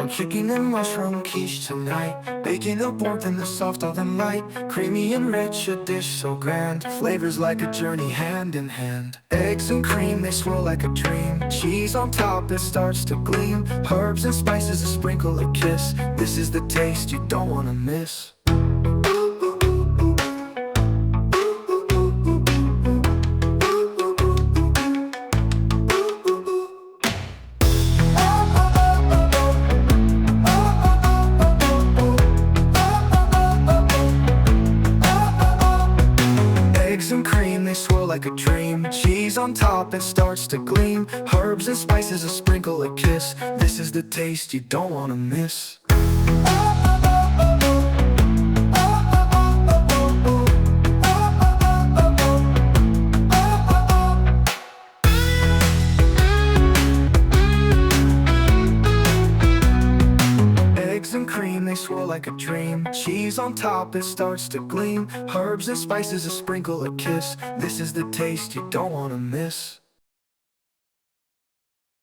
Oh, chicken and mushroom quiche tonight. Bacon up warmth in the soft oven light. Creamy and rich, a dish so grand. Flavors like a journey hand in hand. Eggs and cream, they swirl like a dream. Cheese on top, it starts to gleam. Herbs and spices, a sprinkle, a kiss. This is the taste you don't wanna miss. Eggs and cream, they swirl like a dream. Cheese on top, it starts to gleam. Herbs and spices, a sprinkle, a kiss. This is the taste you don't wanna miss. Eggs and cream, they swirl like a dream. Cheese on top, it starts to gleam. Herbs and spices, a sprinkle, a kiss. This is the taste you don't wanna miss.